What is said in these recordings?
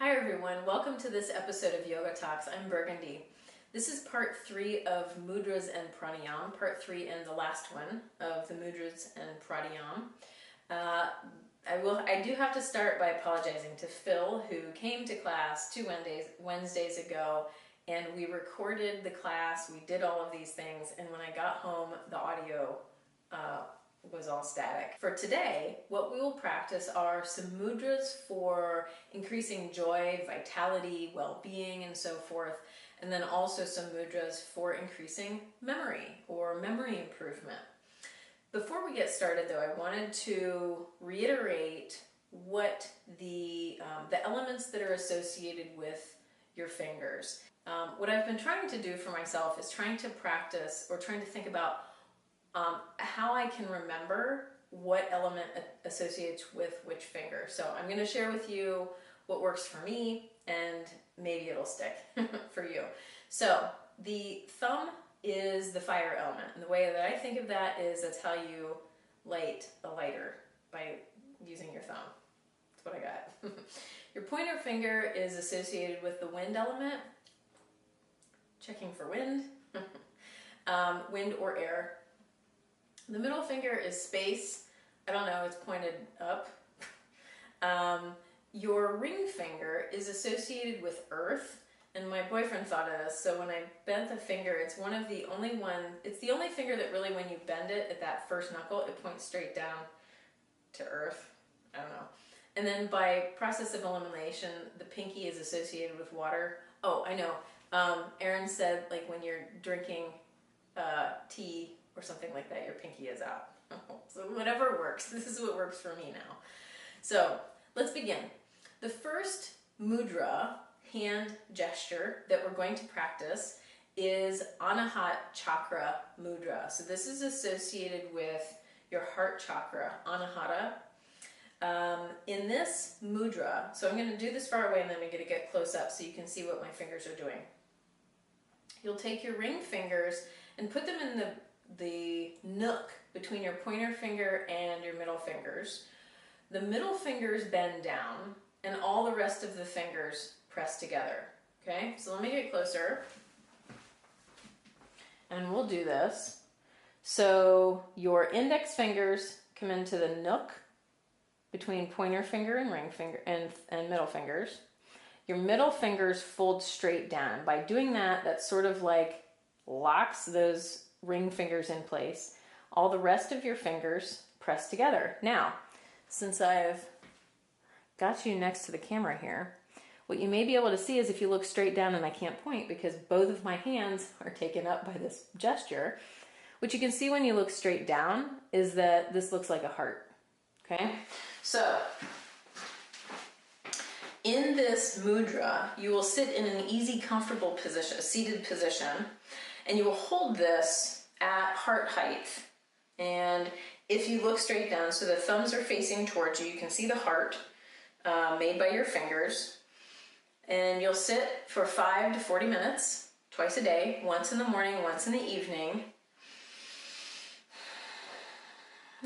Hi everyone, welcome to this episode of Yoga Talks. I'm Burgundy. This is part 3 of Mudras and Pranayam, part 3 and the last one of the Mudras and Pranayam. I do have to start by apologizing to Phil, who came to class 2 Wednesdays ago, and we recorded the class, we did all of these things, and when I got home, the audio was all static. For today, what we will practice are some mudras for increasing joy, vitality, well-being, and so forth, and then also some mudras for increasing memory or memory improvement. Before we get started though, I wanted to reiterate what the elements that are associated with your fingers. What I've been trying to do for myself is trying to practice or trying to think about how I can remember what element associates with which finger. So I'm going to share with you what works for me, and maybe it'll stick for you. So the thumb is the fire element, and the way that I think of that is that's how you light a lighter, by using your thumb. That's what I got. Your pointer finger is associated with the wind element. Checking for wind. Wind or air. The middle finger is space. I don't know, it's pointed up. Your ring finger is associated with earth, and my boyfriend thought of this, so when I bent the finger, it's the only finger that really, when you bend it at that first knuckle, it points straight down to earth. I don't know. And then by process of elimination, the pinky is associated with water. Oh, I know. Erin said, like, when you're drinking tea or something like that, your pinky is out. So whatever works. This is what works for me now. So let's begin. The first mudra, hand gesture, that we're going to practice is Anahat Chakra Mudra. So this is associated with your heart chakra, Anahata. In this mudra, so I'm going to do this far away and then I'm going to get close up so you can see what my fingers are doing. You'll take your ring fingers and put them in the nook between your pointer finger and your middle fingers. The middle fingers bend down and all the rest of the fingers press together. Okay, so let me get closer and we'll do this. So your index fingers come into the nook between pointer finger and ring finger and middle fingers. Your middle fingers fold straight down. By doing that, that sort of like locks those ring fingers in place. All the rest of your fingers press together. Now, since I've got you next to the camera here, what you may be able to see is if you look straight down, and I can't point because both of my hands are taken up by this gesture, what you can see when you look straight down is that this looks like a heart. Okay? So, in this mudra, you will sit in an easy, comfortable position, a seated position, and you will hold this at heart height. And if you look straight down, so the thumbs are facing towards you, you can see the heart made by your fingers. And you'll sit for 5 to 40 minutes, twice a day, once in the morning, once in the evening.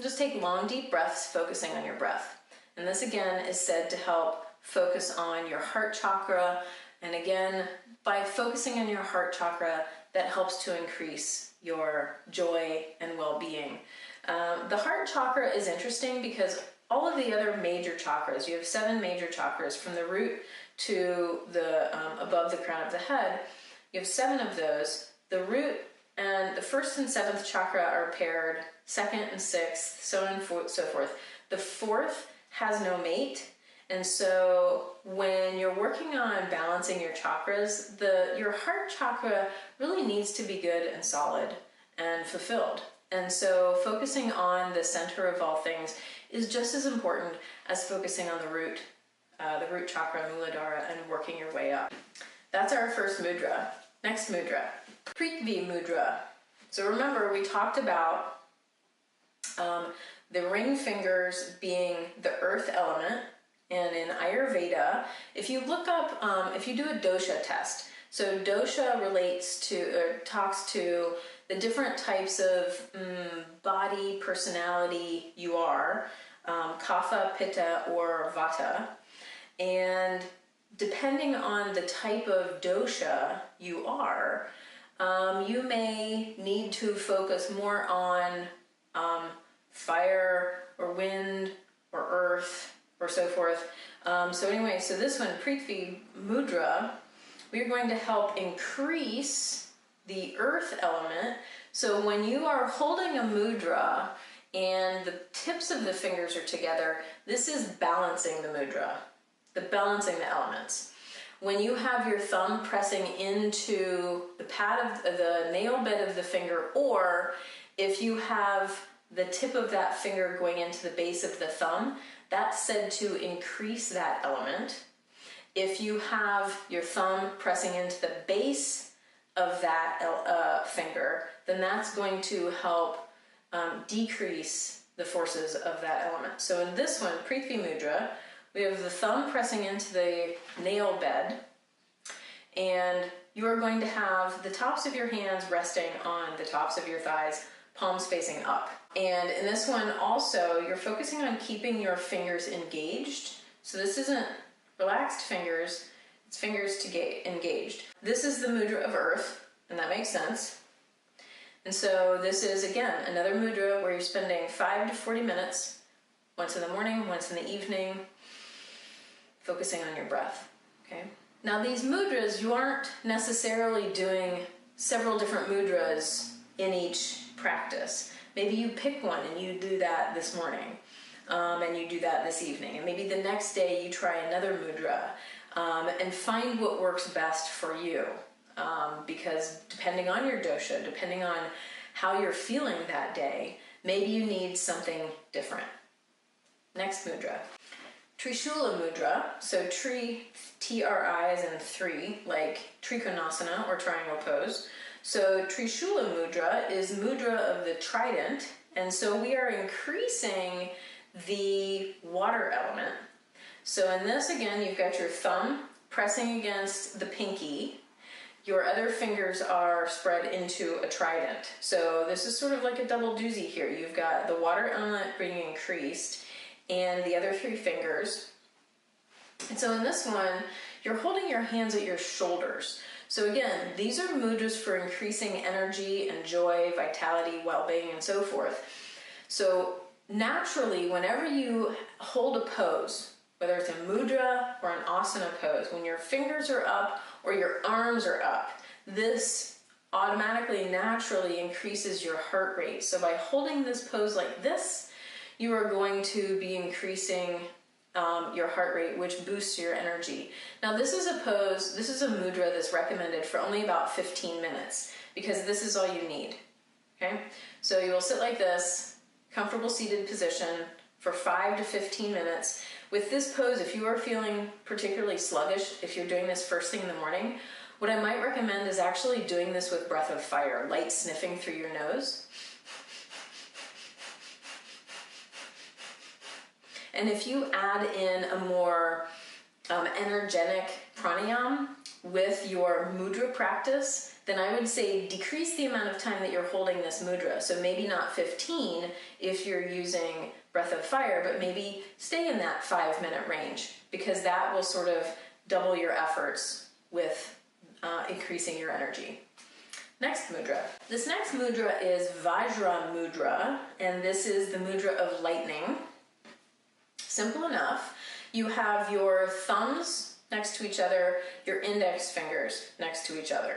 Just take long, deep breaths, focusing on your breath. And this again is said to help focus on your heart chakra. And again, by focusing on your heart chakra, that helps to increase your joy and well-being. The heart chakra is interesting because all of the other major chakras, you have 7 major chakras from the root to the above the crown of the head. You have 7 of those. The root and the 1st and 7th chakra are paired, 2nd and 6th, so on and so forth. The 4th has no mate. And so when you're working on balancing your chakras, your heart chakra really needs to be good and solid and fulfilled. And so focusing on the center of all things is just as important as focusing on the root chakra, Muladhara, and working your way up. That's our first mudra. Next mudra, Prithvi Mudra. So remember, we talked about the ring fingers being the earth element. And in Ayurveda, if you look up, if you do a dosha test, so dosha relates to, or talks to the different types of body personality you are, kapha, pitta, or vata. And depending on the type of dosha you are, you may need to focus more on fire or wind or earth or so forth. So anyway, so this one, Prithvi Mudra, we're going to help increase the earth element. So when you are holding a mudra and the tips of the fingers are together, this is balancing the mudra, balancing the elements. When you have your thumb pressing into the pad of the nail bed of the finger, or if you have the tip of that finger going into the base of the thumb, that's said to increase that element. If you have your thumb pressing into the base of that finger, then that's going to help decrease the forces of that element. So in this one, Prithvi Mudra, we have the thumb pressing into the nail bed, and you are going to have the tops of your hands resting on the tops of your thighs, palms facing up. And in this one also, you're focusing on keeping your fingers engaged. So this isn't relaxed fingers, it's fingers to engaged. This is the mudra of earth, and that makes sense. And so this is, again, another mudra where you're spending 5 to 40 minutes, once in the morning, once in the evening, focusing on your breath, okay? Now these mudras, you aren't necessarily doing several different mudras in each practice. Maybe you pick one and you do that this morning, and you do that this evening, and maybe the next day you try another mudra, and find what works best for you, because depending on your dosha, depending on how you're feeling that day, maybe you need something different. Next mudra. Trishula Mudra, so T-R-I as in three, like Trikonasana or triangle pose. So Trishula Mudra is mudra of the trident, and so we are increasing the water element. So in this, again, you've got your thumb pressing against the pinky. Your other fingers are spread into a trident. So this is sort of like a double doozy here. You've got the water element being increased and the other three fingers. And so in this one, you're holding your hands at your shoulders. So again, these are mudras for increasing energy and joy, vitality, well-being, and so forth. So naturally, whenever you hold a pose, whether it's a mudra or an asana pose, when your fingers are up or your arms are up, this automatically, naturally increases your heart rate. So by holding this pose like this, you are going to be increasing your heart rate, which boosts your energy. Now this is a pose, this is a mudra that's recommended for only about 15 minutes, because this is all you need, okay? So you will sit like this, comfortable seated position, for 5 to 15 minutes. With this pose, if you are feeling particularly sluggish, if you're doing this first thing in the morning, what I might recommend is actually doing this with breath of fire, light sniffing through your nose. And if you add in a more energetic pranayam with your mudra practice, then I would say decrease the amount of time that you're holding this mudra. So maybe not 15 if you're using breath of fire, but maybe stay in that 5-minute range, because that will sort of double your efforts with increasing your energy. Next mudra. This next mudra is Vajra Mudra, and this is the mudra of lightning. Simple enough. You have your thumbs next to each other, your index fingers next to each other.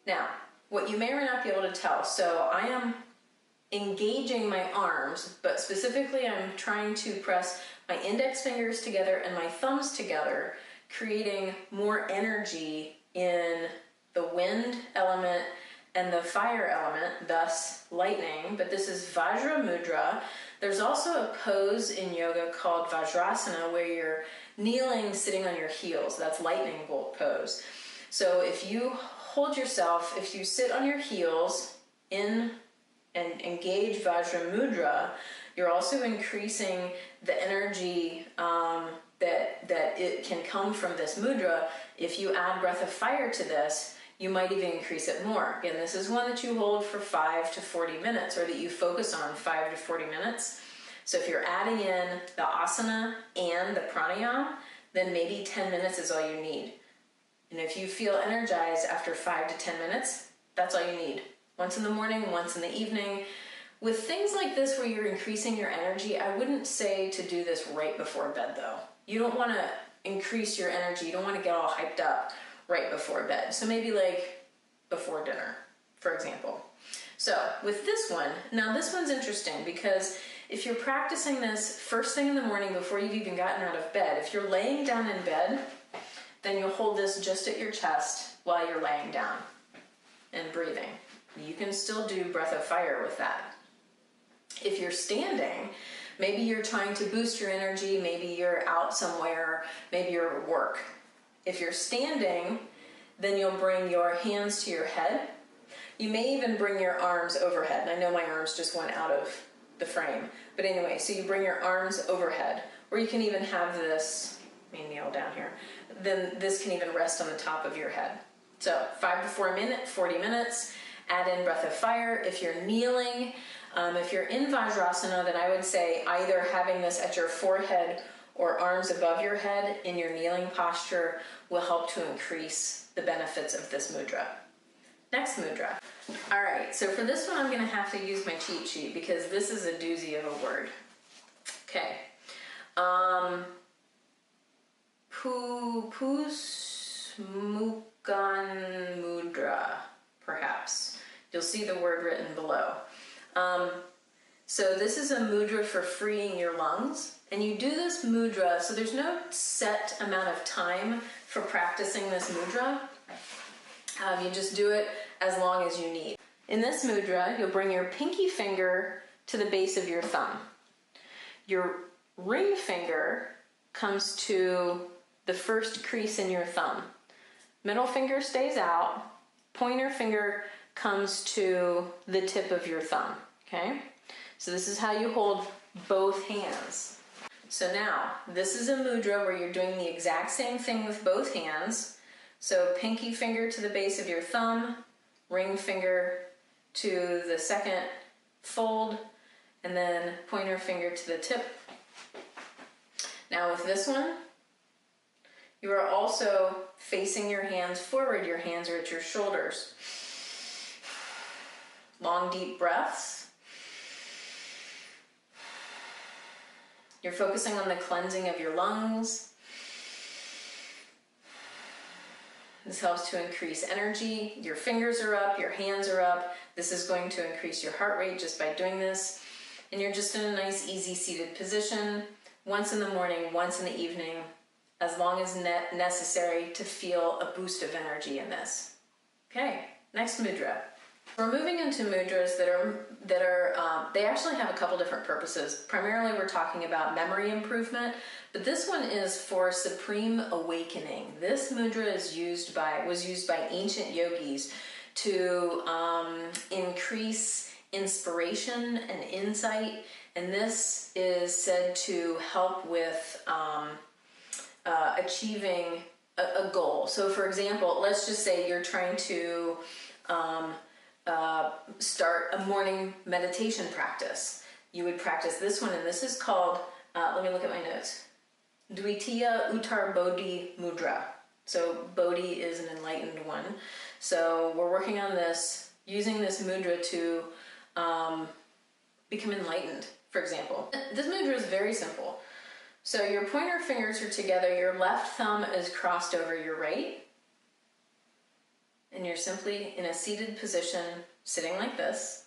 Now, what you may or may not be able to tell, so I am engaging my arms, but specifically I'm trying to press my index fingers together and my thumbs together, creating more energy in the wind element and the fire element, thus lightning. But this is Vajra Mudra. There's also a pose in yoga called Vajrasana where you're kneeling, sitting on your heels. That's lightning bolt pose. So if you hold yourself, if you sit on your heels in and engage Vajra Mudra, you're also increasing the energy that it can come from this mudra. If you add breath of fire to this, you might even increase it more. Again, this is one that you hold for 5 to 40 minutes, or that you focus on 5 to 40 minutes. So if you're adding in the asana and the pranayam, then maybe 10 minutes is all you need. And if you feel energized after 5 to 10 minutes, that's all you need. Once in the morning, once in the evening. With things like this where you're increasing your energy, I wouldn't say to do this right before bed though. You don't want to increase your energy. You don't want to get all hyped up right before bed. So maybe like before dinner, for example. So with this one, now this one's interesting because if you're practicing this first thing in the morning before you've even gotten out of bed, if you're laying down in bed, then you'll hold this just at your chest while you're laying down and breathing. You can still do breath of fire with that. If you're standing, maybe you're trying to boost your energy, maybe you're out somewhere, maybe you're at work. If you're standing, then you'll bring your hands to your head. You may even bring your arms overhead. And I know my arms just went out of the frame. But anyway, so you bring your arms overhead, or you can even have this, let me kneel down here, then this can even rest on the top of your head. So 5 to 40 minutes, add in breath of fire. If you're kneeling, if you're in Vajrasana, then I would say either having this at your forehead or arms above your head in your kneeling posture will help to increase the benefits of this mudra. Next mudra. All right, so for this one I'm going to have to use my cheat sheet because this is a doozy of a word. Okay. Pusmukan mudra, perhaps. You'll see the word written below. So this is a mudra for freeing your lungs. And you do this mudra, so there's no set amount of time for practicing this mudra. You just do it as long as you need. In this mudra, you'll bring your pinky finger to the base of your thumb. Your ring finger comes to the first crease in your thumb. Middle finger stays out. Pointer finger comes to the tip of your thumb, okay? So this is how you hold both hands. So now, this is a mudra where you're doing the exact same thing with both hands. So pinky finger to the base of your thumb, ring finger to the second fold, and then pointer finger to the tip. Now with this one, you are also facing your hands forward. Your hands are at your shoulders. Long, deep breaths. You're focusing on the cleansing of your lungs. This helps to increase energy. Your fingers are up, your hands are up. This is going to increase your heart rate just by doing this. And you're just in a nice, easy seated position, once in the morning, once in the evening, as long as necessary to feel a boost of energy in this. Okay, next mudra. We're moving into mudras they actually have a couple different purposes. Primarily we're talking about memory improvement, but this one is for supreme awakening. This mudra was used by ancient yogis to increase inspiration and insight, and this is said to help with achieving a goal. So for example, let's just say you're trying to start a morning meditation practice. You would practice this one, and this is called, let me look at my notes, Dvitiya Uttar Bodhi Mudra. So Bodhi is an enlightened one. So we're working on this, using this mudra to become enlightened, for example. This mudra is very simple. So your pointer fingers are together, your left thumb is crossed over your right, and you're simply in a seated position, sitting like this,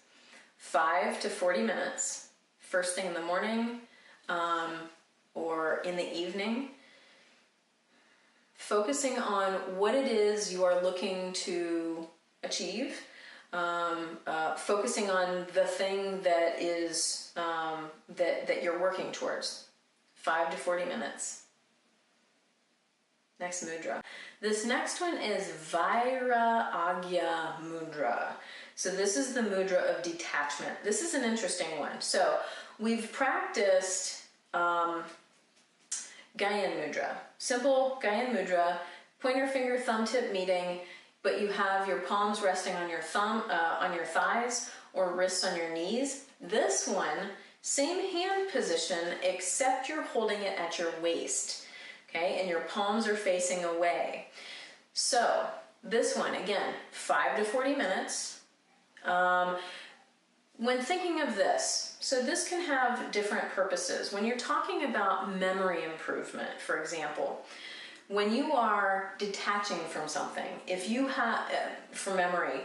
5 to 40 minutes, first thing in the morning or in the evening, focusing on what it is you are looking to achieve, focusing on the thing that is that you're working towards. 5 to 40 minutes. Next mudra. This next one is Vairagya mudra. So this is the mudra of detachment. This is an interesting one. So we've practiced Gyan mudra. Simple Gyan mudra, pointer finger, thumb tip meeting, but you have your palms resting on your thumb, on your thighs, or wrists on your knees. This one, same hand position, except you're holding it at your waist. okay? And your palms are facing away. So this one, again, 5 to 40 minutes. When thinking of this, so this can have different purposes. When you're talking about memory improvement, for example, when you are detaching from something, if you have, for memory,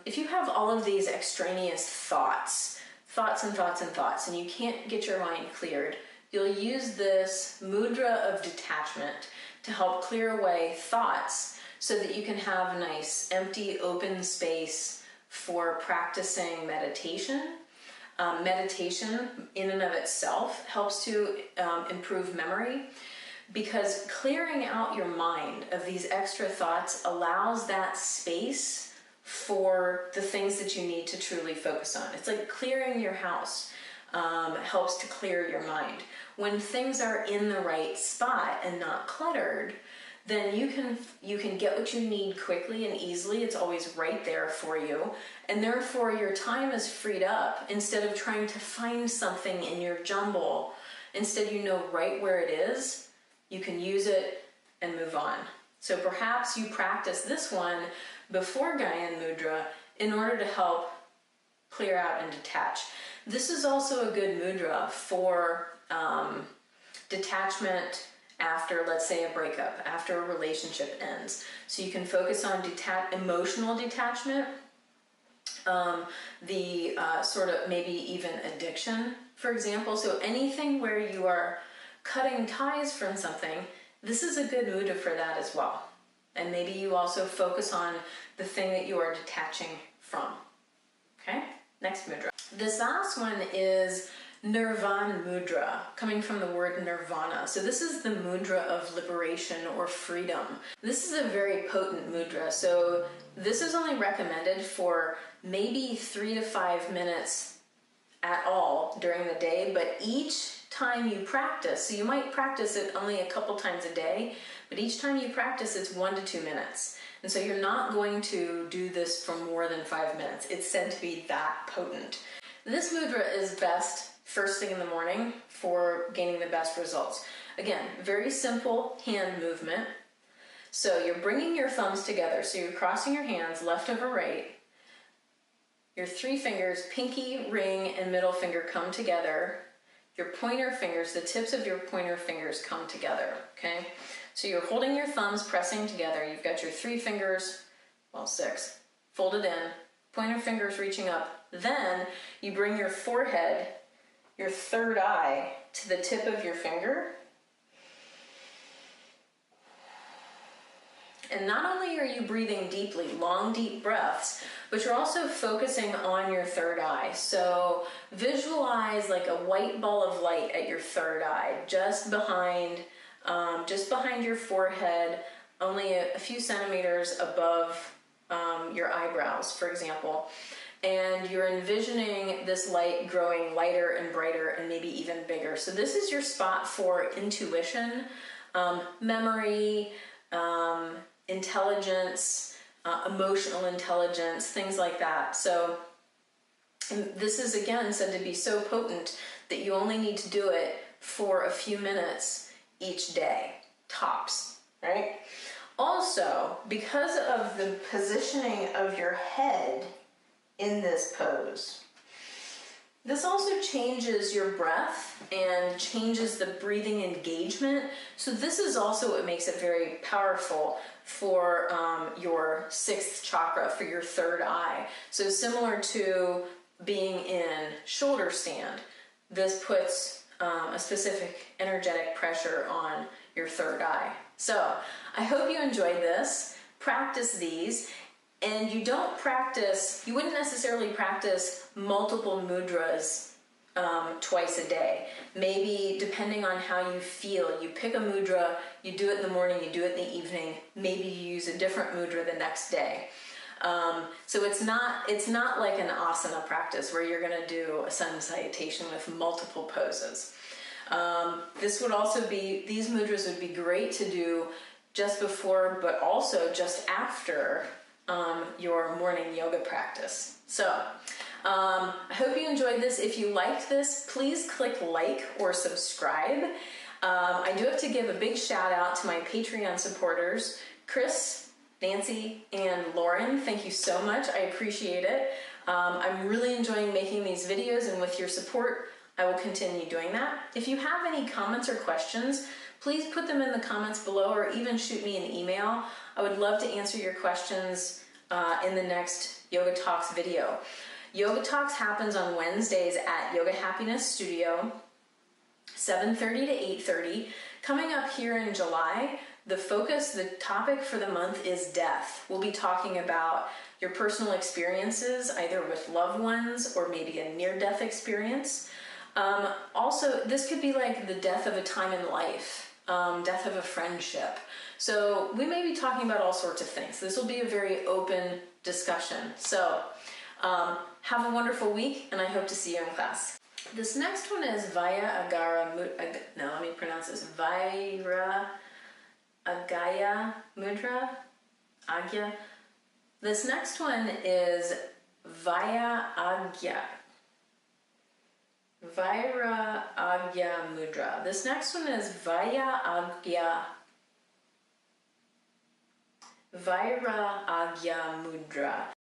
if you have all of these extraneous thoughts and thoughts and thoughts, and you can't get your mind cleared, you'll use this mudra of detachment to help clear away thoughts so that you can have a nice, empty, open space for practicing meditation. Meditation in and of itself helps to improve memory, because clearing out your mind of these extra thoughts allows that space for the things that you need to truly focus on. It's like clearing your house helps to clear your mind. When things are in the right spot and not cluttered, then you can get what you need quickly and easily. It's always right there for you. And therefore your time is freed up. Instead of trying to find something in your jumble, instead you know right where it is, you can use it and move on. So perhaps you practice this one before Gyan Mudra in order to help clear out and detach. This is also a good mudra for detachment after, let's say, a breakup, after a relationship ends. So you can focus on emotional detachment, sort of maybe even addiction, for example. So anything where you are cutting ties from something, this is a good mudra for that as well. And maybe you also focus on the thing that you are detaching from. Okay, next mudra. This last one is Nirvan Mudra, coming from the word nirvana. So this is the mudra of liberation or freedom. This is a very potent mudra. So this is only recommended for maybe 3 to 5 minutes at all during the day, but each time you practice, so you might practice it only a couple times a day, but each time you practice it's 1 to 2 minutes. And so you're not going to do this for more than 5 minutes. It's said to be that potent. This mudra is best first thing in the morning for gaining the best results. Again, very simple hand movement. So you're bringing your thumbs together. So you're crossing your hands left over right. Your 3 fingers, pinky, ring, and middle finger come together. Your pointer fingers, the tips of your pointer fingers come together, okay? So you're holding your thumbs, pressing together. You've got your 3 fingers, well, 6, folded in, pointer fingers reaching up. Then you bring your forehead, your third eye, to the tip of your finger. And not only are you breathing deeply, long, deep breaths, but you're also focusing on your third eye. So visualize like a white ball of light at your third eye, just behind your forehead, only a few centimeters above your eyebrows, for example. And you're envisioning this light growing lighter and brighter and maybe even bigger. So this is your spot for intuition, memory, intelligence, emotional intelligence, things like that. So this is again said to be so potent that you only need to do it for a few minutes each day, tops, right? Also, because of the positioning of your head in this pose, this also changes your breath and changes the breathing engagement. So this is also what makes it very powerful for your 6th chakra, for your third eye. So similar to being in shoulder stand, this puts a specific energetic pressure on your third eye. So I hope you enjoyed this. Practice these. And you wouldn't necessarily practice multiple mudras twice a day. Maybe depending on how you feel, you pick a mudra, you do it in the morning, you do it in the evening, maybe you use a different mudra the next day. So it's not like an asana practice where you're going to do a sun salutation with multiple poses. These mudras would be great to do just before, but also just after your morning yoga practice. So I hope you enjoyed this. If you liked this, please click like or subscribe. I do have to give a big shout out to my Patreon supporters, Chris, Nancy, and Lauren. Thank you so much. I appreciate it. I'm really enjoying making these videos, and with your support, I will continue doing that. If you have any comments or questions, please put them in the comments below or even shoot me an email. I would love to answer your questions in the next Yoga Talks video. Yoga Talks happens on Wednesdays at Yoga Happiness Studio, 7:30 to 8:30. Coming up here in July, the topic for the month is death. We'll be talking about your personal experiences, either with loved ones or maybe a near-death experience. Also, this could be like the death of a time in life, death of a friendship. So we may be talking about all sorts of things. This will be a very open discussion. So have a wonderful week, and I hope to see you in class. This next one is Vaya Agara Mudra. No, let me pronounce this. Vaira Agaya Mudra. Agya. This next one is Vaya Agya. Vaira Agya Mudra. This next one is Vaya Agya. Vaira Agya Mudra.